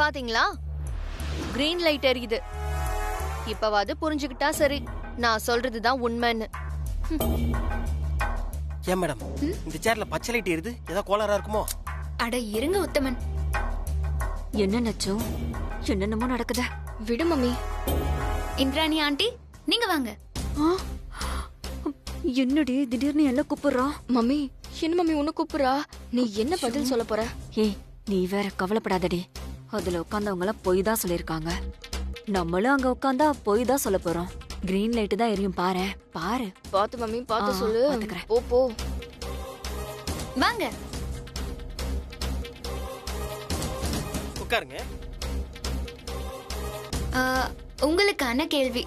பாத்தீங்களா, green light எரியுது. இப்பவாது புரிஞ்சுக்கிட்டா சரி, நான் சொல்றதுதான் உண்மைன்னு. ஏன் மேடம் இந்த சேர்ல பச்சை லைட் எரியுது? ஏதோ கோளாறா இருக்குமோ? அட இருங்க உத்தமன். என்ன நச்சோ, என்னென்னமோ நடக்குது. விடு மம்மி. இந்திராணி ஆண்டி, நீங்க வாங்க. என்னடி திடீர்னு என்ன கூப்பிடுறா? மம்மி, என்ன மம்மி உன்னை கூப்பிடுறா? நீ என்ன பதில் சொல்ல போற? ஏய், நீ வேற கவலைப்படாதடி. அதுல உட்கார்ந்தவங்க எல்லாம் பொய் தான் சொல்லிருக்காங்க. நம்மளும் அங்க உட்கார்ந்தா பொய் தான் சொல்ல போறோம். கிரீன் லைட் தான் எரியும், பாரு பாரு. பாத்து மம்மி, பாத்து சொல்லு. பாத்துக்கறேன். போ போ. வாங்க. உட்காருங்க. உங்களுக்கான கேள்வி.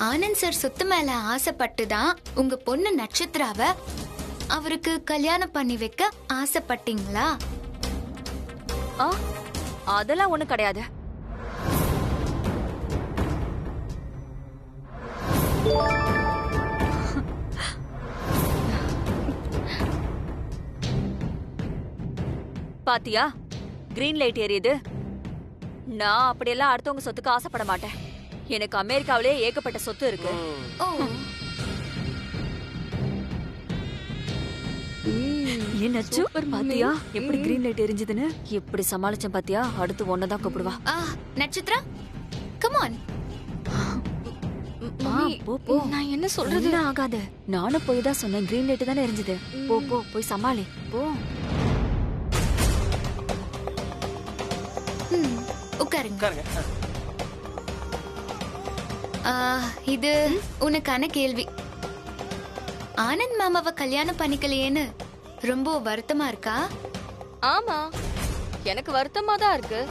ஆனந்த் சார் சொத்து மேல ஆசைப்பட்டுதான் உங்க பொண்ணு நட்சத்திராவ அவருக்கு கல்யாணம் பண்ணி வைக்க ஆசைப்பட்டீங்களா? அதெல்லாம் ஒண்ணு கிடையாது. பாத்தியா, கிரீன் லைட் எரியுது. நான் அப்படியெல்லாம் அடுத்தவங்க சொத்துக்கு ஆசைப்பட மாட்டேன். எனக்கு அமெரிக்காவிலே ஏகப்பட்ட சொத்து இருக்கு. ஓ, என்னாச்சு பாத்தியா, எப்படி கிரீன் லைட் எரிஞ்சதுன்னு? எப்படி சமாளிச்சேன் பாத்தியா? அடுத்து ஒன்னதான் கூப்பிடுவா. Nakshatra, come on. போ போ. நான் என்ன சொல்றது? ஒண்ணும் ஆகாது. நானும் போய் தான் சொன்னேன், கிரீன் லைட் தானே எரிஞ்சது. போ போ, போய் சமாளி போ. உட்காருங்க. உட்காருங்க. இது உனக்கான கேள்வி. ஆனந்த் மாமாவை கல்யாணம் பண்ணிக்கலையேன்னு ரொம்ப வருத்தமா இருக்கா? ஆமா, எனக்கு வருத்தமா தான் இருக்கு.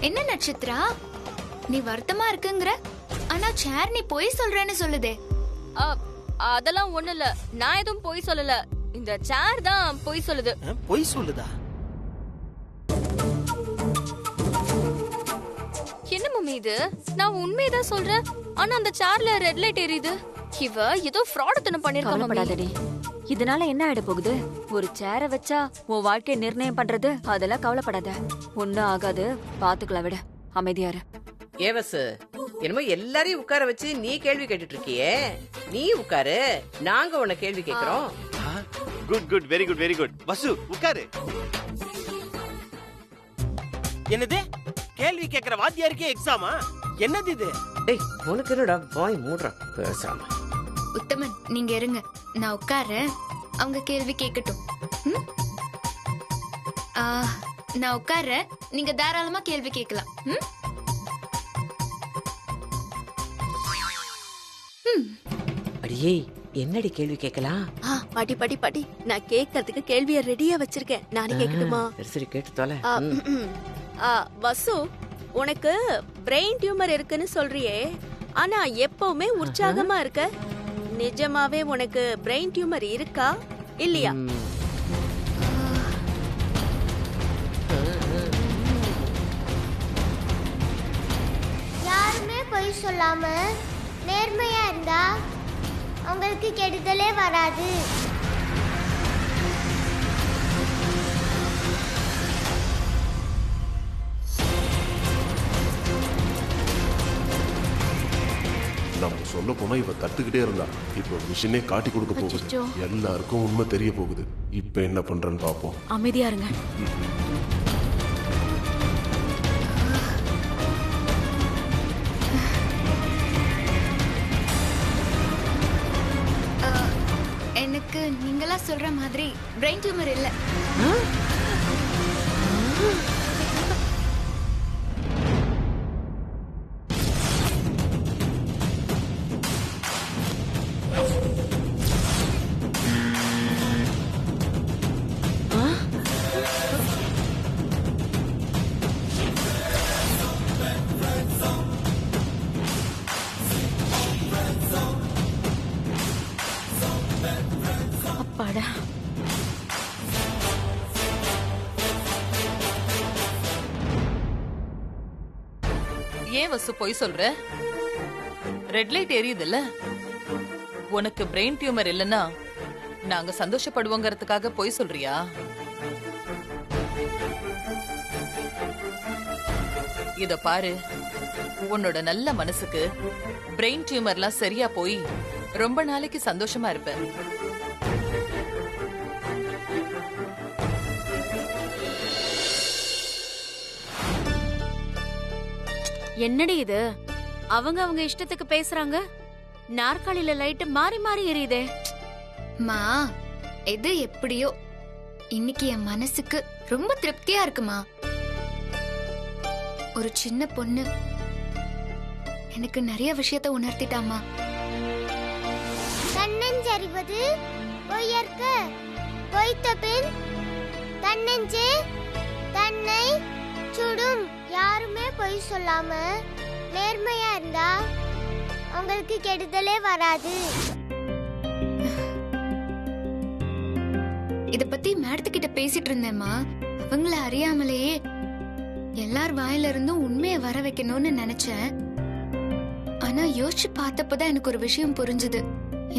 என்ன நட்சத்திரா, நீ வருத்தமா இருக்குங்கிற, ஆனா சேர் நீ போய் சொல்றேன்னு சொல்லுதே. அதெல்லாம் ஒண்ணு இல்ல, நான் எதுவும் பொய் சொல்லல. இந்த சேர் தான் பொய் சொல்லுது. பொய் சொல்லுதா? என்ன மம்மி இது? நான் உண்மையதான் சொல்றேன். ஆனா அந்த சேர்ல ரெட் லைட் எரியுது. இவ ஏதோ ஃப்ராடத்தனம் பண்ணிருக்கா மம்மி. கவலைப்படாதடி. இதனால என்ன ஆயிட போகுது? ஒரு சேரை வச்சா உன் வாழ்க்கையை நிர்ணயம் பண்றது, அதெல்லாம் கவலைப்படாத. ஒண்ணும் ஆகாது, பாத்துக்கலாம், விட. அமைதியாரு. ஏவசு, என்னமோ எல்லாரையும் உட்கார வச்சு நீ கேள்வி கேட்டுட்டு இருக்கியே. நீ உட்காரு, நாங்க உன்னை கேள்வி கேக்குறோம். Good good, very good very good. Vasu உட்காரு. என்னது, கேள்வி கேக்குற வாத்தியாருக்கே எக்ஸாமா? என்னது இது? டேய், உனக்கு என்னடா வாய் மூடுற பேசாம. உத்தமன், நீங்க இருங்க, நான் உட்காரேன். அவங்க கேள்வி கேட்கட்டும். நான் உட்காரேன், நீங்க தாராளமா கேள்வி கேட்கலாம். அடியே, என்னடி கேள்வி கேட்கலாம்? பாட்டி பாட்டி பாட்டி, நான் கேட்கறதுக்கு கேள்விய ரெடியா வச்சிருக்கேன். நானே கேட்கட்டுமா? சரி கேட்டு தொலை. வசு, உனக்கு பிரெயின் டியூமர் இருக்குன்னு சொல்றியே, ஆனா எப்பவுமே உற்சாகமா இருக்க. நிஜமாவே உனக்கு பிரெயின் டியூமர் இருக்கா இல்லையா? யாருமே பொய் சொல்லாம நேர்மையா இருந்தா அவங்களுக்கு கெடுதலே வராது. நம்ம சொல்ல போனா இவ கத்துக்கிட்டே இருந்தா, இப்ப மிஷினே காட்டி கொடுக்க போகுது. எல்லாருக்கும் உண்மை தெரிய போகுது. இப்ப என்ன பண்றேன்னு பாப்போம். அமைதியா இருங்க. எனக்கு நீங்களா சொல்ற மாதிரி பிரெயின் டியூமர் இல்ல. அப்பாடா. ஏன் வசு பொய் சொல்ற? ரெட் லைட் எரியுதுல்ல, உனக்கு பிரெயின் டியூமர் இல்லைன்னா நாங்க சந்தோஷப்படுவோங்கிறதுக்காக பொய் சொல்றியா? இத பாரு, உன்னோட நல்ல மனசுக்கு பிரெயின் டியூமர்லாம் சரியா போய் ரொம்ப நாளைக்கு சந்தோஷமா இருப்ப. என்னடி இது? அவங்க இஷ்டத்துக்கு பேசுறாங்க. நாற்காலியில லைட் மாறி மாறி எரியுதே. மா, எது எப்படியோ இன்னைக்கு என் மனசுக்கு ரொம்ப திருப்தியா இருக்குமா. ஒரு சின்ன பொண்ணு எனக்கு நிறைய விஷயத்த உணர்த்திட்டாமா. தன்னஞ்சரிவது பொய்யற்க, பொய்த்த பின் தன்னஞ்சே தன்னை சுடும். யாருமே பொய் சொல்லாம நேர்மையா இருந்தா அவங்களுக்கு கெடுதலே வராது. இத பத்தி மேடத்துக்கிட்ட பேசிட்டு இருந்தேம்மா. அவங்கள அறியாமலேயே எல்லார் வாயில இருந்தும் உண்மையை வர வைக்கணும்னு நினைச்சேன். ஆனா யோசிச்சு பார்த்தப்பதான் எனக்கு ஒரு விஷயம் புரிஞ்சுது.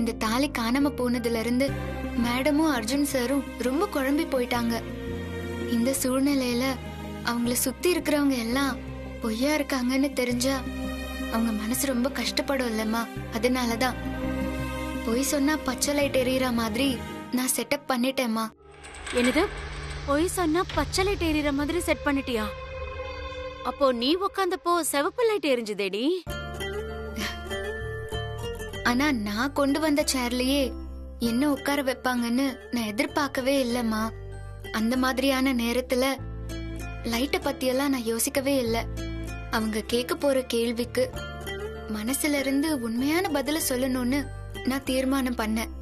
இந்த தாலி காணாம போனதுல இருந்து மேடமும் அர்ஜுன் சாரும் ரொம்ப குழம்பி போயிட்டாங்க. இந்த சூழ்நிலையில அவங்கள சுத்தி இருக்கிறவங்க எல்லாம் பொய்யா இருக்காங்கன்னு தெரிஞ்சா அவங்க மனசு ரொம்ப கஷ்டப்படும் இல்லம்மா. அதனாலதான் பொய் சொன்னா பச்சை லைட் எரியற மாதிரி நான் செட்டப் பண்ணிட்டேம்மா. என்னது? பொய் சொன்னா பச்சை லைட் எரியற மாதிரி செட் பண்ணிட்டியா? அப்போ நீ உட்கார்ந்தப்போ சிவப்பு லைட் எரிஞ்சுதேடி. ஆனா நான் கொண்டு வந்த சேர்லயே என்ன உட்கார வைப்பாங்கன்னு நான் எதிர்பார்க்கவே இல்லம்மா. அந்த மாதிரியான நேரத்துல லைட்ட பத்தியெல்லாம் நான் யோசிக்கவே இல்ல. அவங்க கேட்க போற கேள்விக்கு மனசுல இருந்து உண்மையான பதில சொல்லணும்னு நான் தீர்மானம் பண்ணேன்.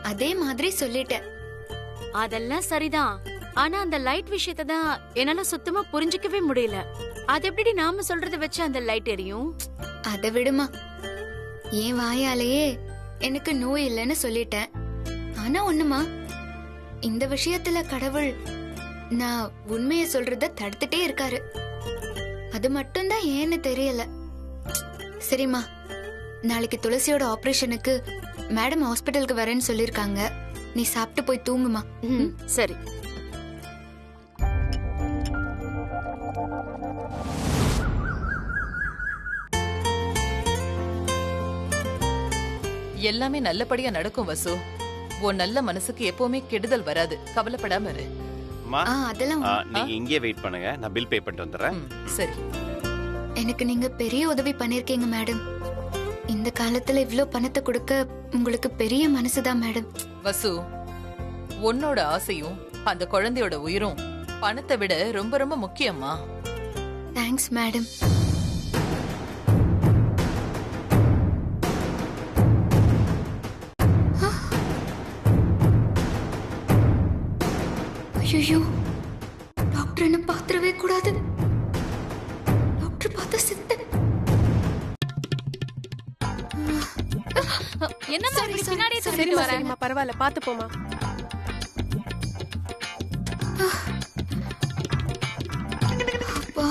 அதே மாதிரி சொல்லிட்டேன். அதெல்லாம் சரிதான். ஆனா அந்த லைட் விஷயத்தை தான் என்னால சுத்தமா புரிஞ்சுக்கவே முடியல. அது எப்படி நாம சொல்றத வச்சு அந்த லைட் எரியும்? அதை விடுமா. என் வாயாலேயே எனக்கு நோய் இல்லைன்னு சொல்லிட்டேன். ஆனா ஒண்ணுமா, இந்த விஷயத்துல கடவுள் நான் உண்மைய சொல்றத தடுத்துட்டே இருக்காரு. அது மட்டும்தான் ஏன்னு தெரியல. சரிம்மா, நாளைக்கு துளசியோட ஆபரேஷனுக்கு மேடம் ஹாஸ்பிட்டலுக்கு வரேன்னு சொல்லிருக்காங்க. நீ சாப்பிட்டு போய் தூங்குமா. சரி. எல்லாமே நல்லபடியா நடக்கும் வசு. உன் நல்ல மனசுக்கு எப்பவுமே கெடுதல் வராது. கவலைப்படாம இரு. அதெல்லாம் நீங்க இங்கே வெயிட் பண்ணுங்க, நான் பில் பே பண்ணிட்டு வந்துடுறேன். சரி. எனக்கு நீங்க பெரிய உதவி பண்ணிருக்கீங்க மேடம். இந்த காலத்துல இவ்ளோ பணத்தை கொடுக்க உங்களுக்கு பெரிய மனசுதான் மேடம். வசு, உன்னோட ஆசையும் அந்த குழந்தையோட உயிரும் பணத்தை விட ரொம்ப ரொம்ப முக்கியமா. Thanks madam. ஐயோ, டாக்டர் என்ன பாத்திரவே கூடாது. டாக்டர் பார்த்தா செத்து. என்னம்மா இப்படி பின்னாடியே சொல்லிட்டு வரேன்? சரிம்மா, பரவாயில்ல, பாத்து போமா. அப்பா,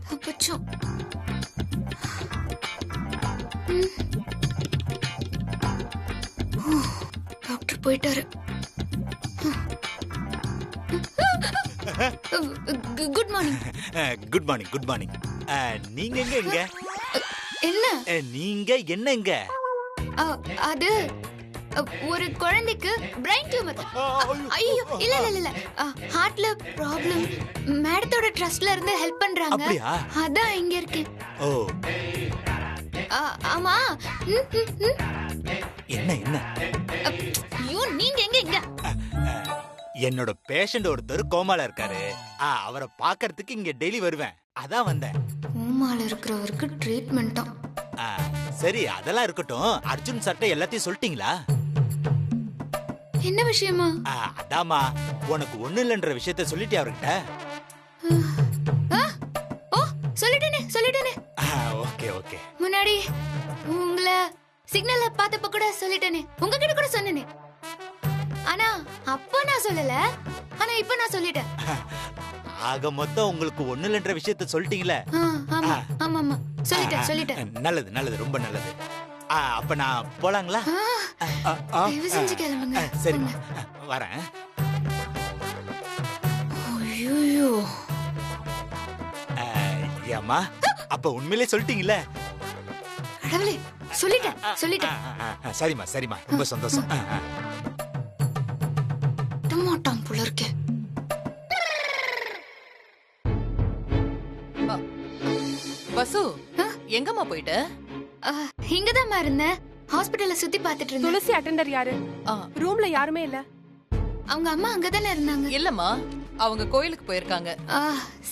தப்பிச்சோம். டாக்டர் போயிட்டாரு. Good morning. Good morning. Good morning. நீங்க எங்க இங்க? என்ன நீங்க என்ன இங்க? அது ஒரு குழந்தைக்கு பிரெயின் டியூமர். ஐயோ, இல்ல இல்ல இல்ல, ஹார்ட்ல ப்ராப்ளம். மேடத்தோட ட்ரஸ்ட்ல இருந்து ஹெல்ப் பண்றாங்க. அதான் இங்க இருக்கேன். ஓ, ஆமா. என்ன என்ன? ஐயோ, நீங்க எங்க இங்க? என்னோட பேஷண்ட் ஒருத்தர் கோமால இருக்காரு. அவரை பாக்குறதுக்கு இங்க டெய்லி வருவேன். அதான் வந்தேன். கோமால இருக்கிறவருக்கு ட்ரீட்மெண்டா? சரி, அதெல்லாம் இருக்கட்டும். அர்ஜுன் சட்டை எல்லாத்தையும் சொல்லிட்டீங்களா? என்ன விஷயமா? அதாமா, உனக்கு ஒண்ணு இல்லன்ற விஷயத்த சொல்லிட்டியா அவர்கிட்ட? ஓ, சொல்லிட்டேனே. Okay okay. முன்னாடி உங்கள சிக்னல்ல பார்த்தப்ப கூட சொல்லிட்டேனே. உங்ககிட்ட கூட சொன்னேனே. ஆனா அப்ப நான் சொல்லல. ஆனா இப்ப நான் சொல்லிட்டேன். ஆக மொத்தம் உங்களுக்கு ஒண்ணு இல்லன்ற விஷயத்த சொல்லிட்டீங்களே. ஆமா ஆமா ஆமா, சொல்லிட்டேன். நல்லது நல்லது, ரொம்ப நல்லது. அப்ப நான் போலாங்களா? தயவு செஞ்சு கிளம்புங்க. சரிம்மா வரேன். ஐயோ, ஏம்மா அப்ப உண்மையிலே சொல்லிட்டீங்கல்ல? கடவுளே, சொல்லிட்டேன். சரிம்மா ரொம்ப சந்தோஷம். மாட்டான் போல இருக்கே. வசு எங்கம்மா போயிட்ட? இங்கதான் இருந்தேன். ஹாஸ்பிடல்ல சுத்தி பாத்துட்டு இருந்தேன். துளசி அட்டெண்டர் யாரு? ரூம்ல யாருமே இல்ல. அவங்க அம்மா அங்கதானே இருந்தாங்க. இல்லம்மா, அவங்க கோயிலுக்கு போயிருக்காங்க.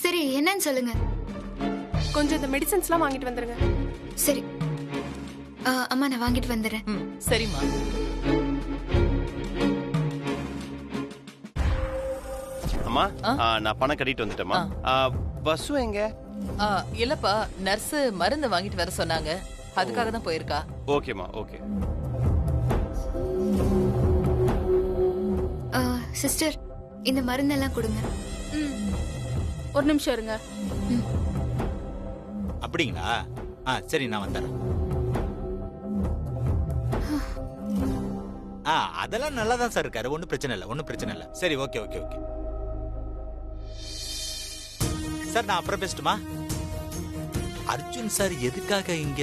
சரி, என்னன்னு சொல்லுங்க. கொஞ்சம் இந்த மெடிசன்ஸ்லாம் வாங்கிட்டு வந்துருங்க. சரி அம்மா, நான் வாங்கிட்டு வந்துடுறேன். சரிம்மா. அம்மா நான் பணம் கட்டிட்டு வந்துட்டேம்மா. பஸ் எங்க? இல்லப்பா, நர்ஸ் மருந்து வாங்கிட்டு வர சொன்னாங்க, அதுக்காக தான் போயிருக்கா. ஓகேம்மா, ஓகே. சிஸ்டர், இந்த மருந்தெல்லாம் கொடுங்க. ஒரு நிமிஷம் இருங்க. அப்படிங்களா? சரி, நான் வந்துடுறேன். அதெல்லாம் நல்லா தான் சார் இருக்காரு. ஒன்றும் பிரச்சனை இல்லை. சரி, ஓகே. சார், நான் அப்புறம் பேசட்டுமா? அர்ஜுன் சார் எதுக்காக இங்க?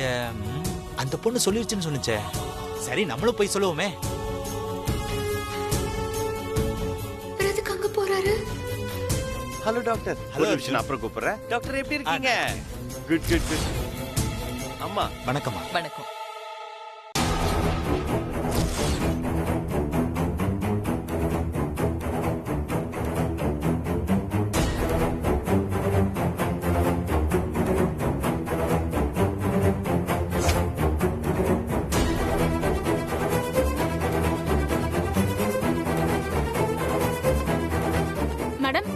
அந்த பொண்ணு சொல்லிருச்சுன்னு சொன்னுச்சே. சரி, நம்மளும் போய் சொல்லுவோமே. எதுக்கு அங்க போறாரு? Hello doctor. ஹலோ விஷயம் அப்புறம் கூப்பிடுறேன். டாக்டர் எப்படி இருக்கீங்க? குட். அம்மா வணக்கம்மா. வணக்கம். மேடம்,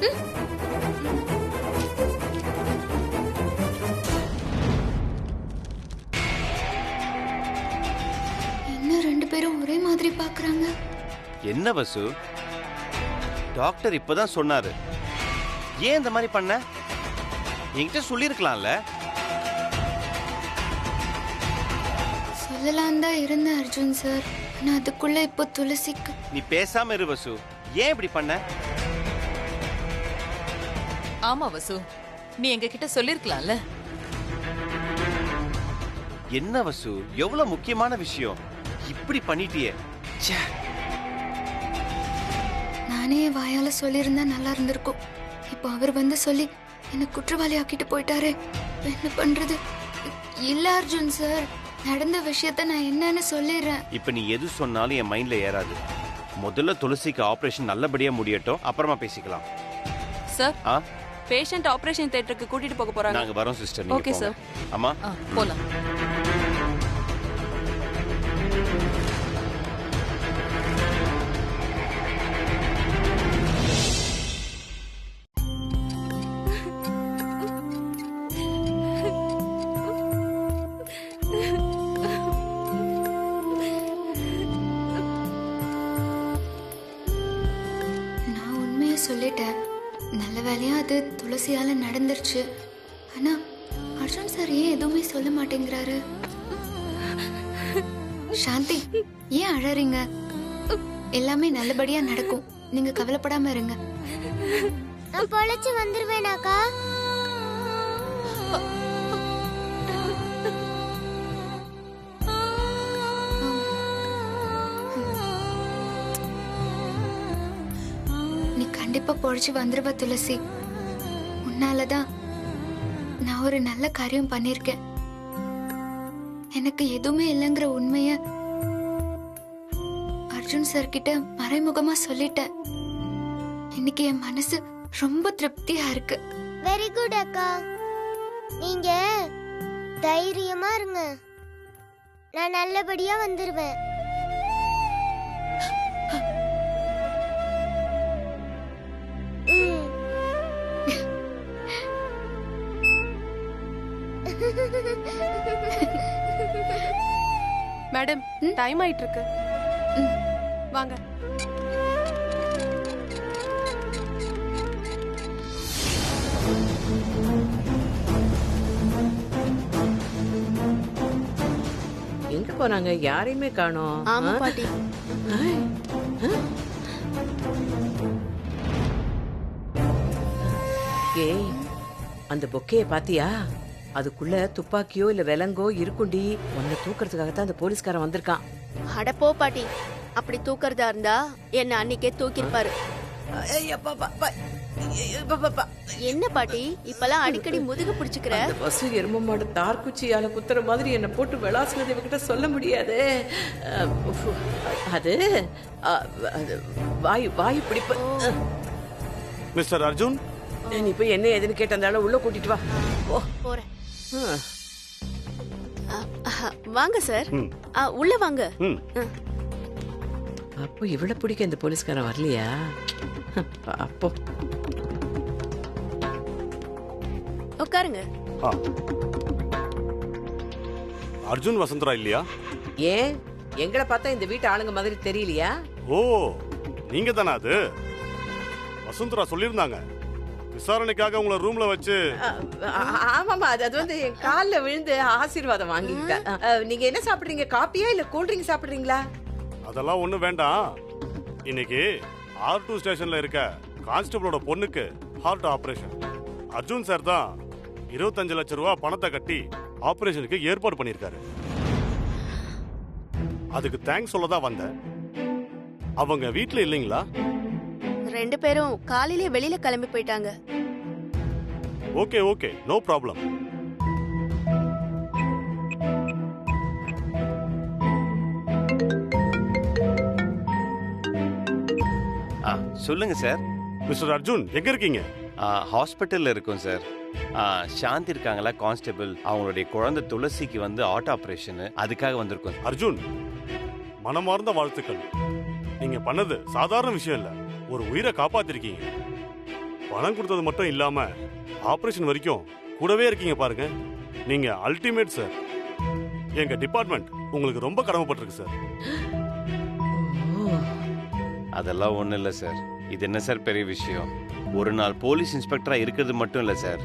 இன்னும் ரெண்டு பேரும் ஒரே மாதிரி பாக்குறாங்க. என்ன வசு? டாக்டர் இப்பதான் சொன்னாரு. ஏன் இந்த மாதிரி பண்ண? என்கிட்ட சொல்லிருக்கலாம்ல. சொல்லலாம் தான் இருந்தேன் அர்ஜுன் சார். ஆனா அதுக்குள்ள இப்போ துளசிக்கு. நீ பேசாம இரு வசு. ஏன் இப்படி பண்ண? ஆமா வசு, நீ எங்க கிட்ட சொல்லிருக்கலாம்ல. என்ன வசு, எவ்வளவு முக்கியமான விஷயம் இப்படி பண்ணிட்டியே. நானே வாயால சொல்லியிருந்தா நல்லா இருந்திருக்கும். இப்போ அவர் வந்து சொல்லி என்ன குற்றவாளி ஆக்கிட்டு போயிட்டாரு. என்ன பண்றது? இல்ல அர்ஜுன் சார், நடந்த விஷயத்த நான் என்னன்னு சொல்லிடுறேன். இப்ப நீ எது சொன்னாலும் என் மைண்ட்ல ஏறாது. முதல்ல துளசிக்கு ஆபரேஷன் நல்லபடியா முடியட்டும், அப்புறமா பேசிக்கலாம். சார், பேஷண்ட் ஆபரேஷன் தியேட்டருக்கு கூட்டிட்டு போக போறாங்க. நாங்க வரோம் சிஸ்டர். Okay sir. அம்மா போலாம். நான் உண்மையை சொல்லிட்டேன். நல்ல வேலையா அது துளசியால நடந்துருச்சு. ஆனா அர்ஜுன் சார் ஏன் எதுவுமே சொல்ல மாட்டேங்கிறாரு? சாந்தி, ஏன் அழறீங்க? எல்லாமே நல்லபடியா நடக்கும். நீங்க கவலைப்படாம இருங்க. நான் பொழைச்சு வந்துருவேனாக்கா? நீ கண்டிப்பா பொழைச்சு வந்துருவ துளசி. உன்னாலதான் நான் ஒரு நல்ல காரியம் பண்ணிருக்கேன். எனக்கு எதுவுமே இல்லைங்கிற உண்மைய அர்ஜுன் சார் கிட்ட மறைமுகமா சொல்லிட்டேன். இன்னைக்கு என் மனசு ரொம்ப திருப்தியா இருக்கு. வெரி குட் அக்கா. நீங்க தைரியமா இருங்க. நான் நல்லபடியா வந்துருவேன். மேடம், டைம் ஆயிட்டு இருக்கு. வாங்க. எங்க போனாங்க? யாரையுமே காணோம். ஆமா பாட்டி. ஏய், அந்த பொக்கைய பாத்தியா? அதுக்குள்ள துப்பாக்கியோ இல்ல விலங்கோ இருக்குண்டி. உன்னை தூக்குறதுக்காகத்தான் அந்த போலீஸ்காரன் வந்திருக்கான். அட போ பாட்டி. அப்படி தூக்கறதா இருந்தா என்ன அன்னைக்கே தூக்கிருப்பாரு. என்ன பாட்டி இப்பெல்லாம் அடிக்கடி முதுகு பிடிச்சுக்கிற? பசு எரும மாடு தார்குச்சியால குத்துற மாதிரி என்ன போட்டு விளாசுனது இவகிட்ட சொல்ல முடியாது. அது வாயு பிடிப்பு. மிஸ்டர் அர்ஜுன், நீ போய் என்ன ஏதுன்னு கேட்டதால உள்ள கூட்டிட்டு வா. ஓ போறேன். வாங்க சார். உள்ள வாங்க. அப்போ இவ்வளவு பிடிக்க இந்த போலீஸ்காரன் வரலையா? அப்போ உட்காருங்க. அர்ஜுன் வசந்தரா இல்லையா? ஏன் எங்களை பார்த்தா இந்த வீட்டு ஆளுங்க மாதிரி தெரியலையா? ஓ, நீங்க தானா அது? வசந்தரா சொல்லியிருந்தாங்க விசாரணைக்காக உங்களை ரூம்ல வச்சு. ஆமாமா, அது வந்து என் கால்ல விழுந்து ஆசீர்வாதம் வாங்கிக்கிட்டேன். நீங்க என்ன சாப்பிடுறீங்க? காப்பியா இல்ல கூல் ட்ரிங்க் சாப்பிடுறீங்களா? அதெல்லாம் ஒண்ணு வேண்டாம். இன்னைக்கு R2 ஸ்டேஷன்ல இருக்க கான்ஸ்டபிளோட பொண்ணுக்கு ஹார்ட் ஆபரேஷன். அர்ஜுன் சார் தான் 25 லட்சம் ரூபாய் பணத்தை கட்டி ஆபரேஷனுக்கு ஏற்பாடு பண்ணிருக்காரு. அதுக்கு தேங்க்ஸ் சொல்லதான் வந்தேன். அவங்க வீட்ல இல்லைங்களா? 2 பேரும் காலையிலே வெளியில கிளம்பி போயிட்டாங்க. Okay okay, no problem. சொல்லுங்க சார். மிஸ்டர் அர்ஜுன், எங்க இருக்கீங்க? ஹாஸ்பிட்டல்ல இருக்கோம் சார். சாந்தி இருக்காங்களா கான்ஸ்டபிள், அவங்களுடைய குழந்தை துளசிக்கு வந்து ஹார்ட் ஆபரேஷன், அதுக்காக வந்திருக்கோம். அர்ஜுன், மனமார்ந்த வாழ்த்துக்கள். நீங்க பண்ணது சாதாரண விஷயம் இல்ல. ஒரு உயிரை காப்பாத்திருக்கீங்க. பணம் கொடுத்தது மட்டும் இல்லாம ஆபரேஷன் வரைக்கும் கூடவே இருக்கீங்க பாருங்க. நீங்க அல்டிமேட் சார். எங்க டிபார்ட்மெண்ட் உங்களுக்கு ரொம்ப கடமைப்பட்டிருக்கு சார். அதெல்லாம் ஒண்ணும் இல்ல சார். இது என்ன சார் பெரிய விஷயம்? ஒரு நாள் போலீஸ் இன்ஸ்பெக்டரா இருக்கிறது மட்டும் இல்ல சார்,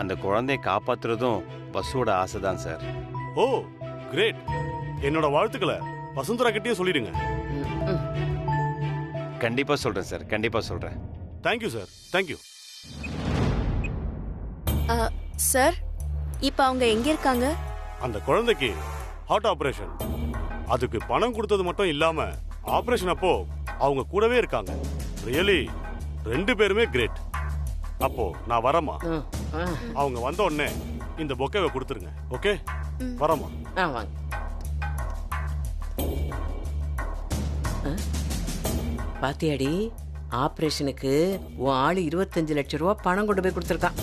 அந்த குழந்தையை காப்பாத்துறதும் பஸ்ஸோட ஆசை தான் சார். ஓ கிரேட். என்னோட வாழ்த்துக்களை வசுந்தரா கிட்டயே சொல்லிடுங்க. கண்டிப்பா சொல்றேன் சார், கண்டிப்பா சொல்றேன். Thank you sir, thank you. சார், இப்ப அவங்க எங்க இருக்காங்க? அந்த குழந்தைக்கு ஹார்ட் ஆபரேஷன். அதுக்கு பணம் கொடுத்தது மட்டும் இல்லாம ஆபரேஷன் அப்போ அவங்க கூடவே இருக்காங்க. ரியலி 2 பேருமே கிரேட். அப்போ நான் வரமா? அவங்க வந்த உடனே இந்த பொக்கேவை கொடுத்துருங்க. ஓகே, வரமா? பாத்தியாடி, ஆபரேஷனுக்கு உன் ஆளு 25 லட்சம் ரூபாய் பணம் கொண்டு போய் கொடுத்துருக்கான்.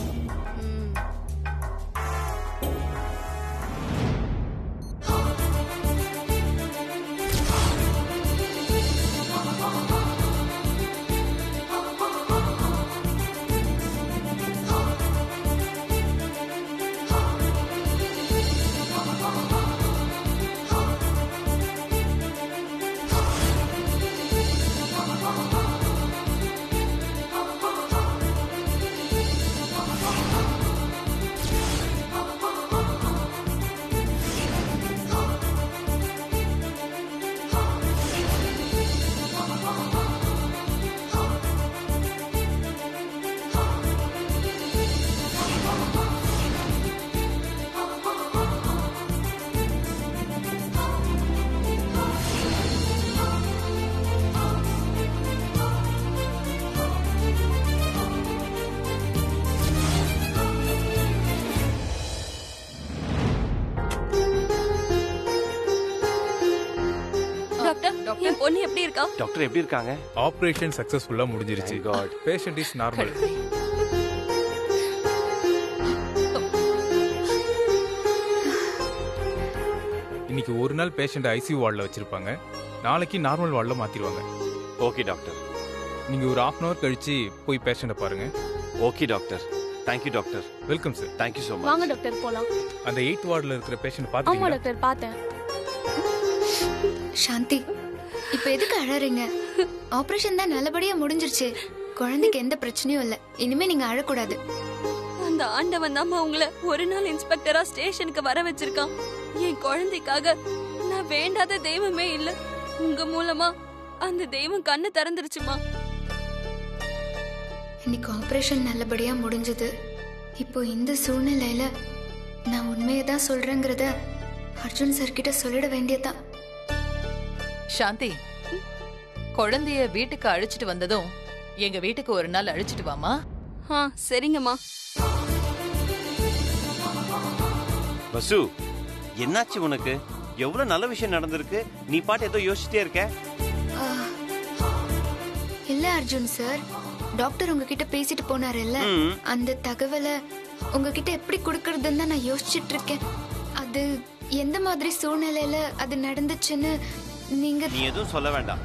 என் பொண்ணு எப்படி இருக்கா? டாக்டர் எப்படி இருக்காங்க? ஆபரேஷன் சக்சஸ்ஃபுல்லா முடிஞ்சிருச்சு. Patient is normal. இன்னைக்கு ஒரு நாள் பேஷண்ட் ஐசியூ வார்டில் வச்சிருப்பாங்க. நாளைக்கு நார்மல் வார்டில் மாத்திடுவாங்க. Okay doctor. நீங்க ஒரு 1/2 hour கழிச்சு போய் பேஷண்ட பாருங்க. Okay doctor. Thank you doctor. Welcome sir. Thank you so much. வாங்க டாக்டர் போலாம். அந்த 8th வார்டில் இருக்கிற பேஷண்ட் ஆமா பாத்தீங்களா? டாக்டர் பார்த்தேன். சாந்தி, இப்ப எதுக்கு அழறீங்க? ஆபரேஷன் தான் நல்லபடியா முடிஞ்சிருச்சு. குழந்தைக்கு எந்த பிரச்சனையும் இல்ல. இனிமே நீங்க அழக்கூடாது. அந்த ஆண்டவன் தான் உங்களை ஒரு நாள் இன்ஸ்பெக்டரா ஸ்டேஷனுக்கு வர வச்சிருக்கான். என் குழந்தைக்காக நான் நான் வேண்டாத தெய்வமே இல்ல. உங்க மூலமா அந்த தெய்வம் கண்ணு திறந்துருச்சுமா. இன்னைக்கு ஆபரேஷன் நல்லபடியா முடிஞ்சது. இப்போ இந்த சூழ்நிலையில நான் உண்மையை தான் சொல்றேங்கிறத அர்ஜுன் சார் கிட்ட சொல்லிட வேண்டியதான். சாந்தி, குழந்தைய வீட்டுக்கு அழைச்சிட்டு வந்ததும் எங்க வீட்டுக்கு ஒரு நாள் அழைச்சிட்டு வாமா. சரிங்கம்மா. வசு, என்னாச்சு உனக்கு? எவ்வளவு நல்ல விஷயம் நடந்திருக்கு, நீ பாட்டு ஏதோ யோசிச்சிட்டே இருக்க. இல்ல அர்ஜுன் சார், டாக்டர் உங்ககிட்ட பேசிட்டு போனாருல்ல, அந்த தகவலை உங்ககிட்ட எப்படி கொடுக்கறதுன்னு தான் நான் யோசிச்சுட்டு இருக்கேன். அது எந்த மாதிரி சூழ்நிலையில அது நடந்துச்சுன்னு நீ எதுவும் சொல்ல வேண்டாம்.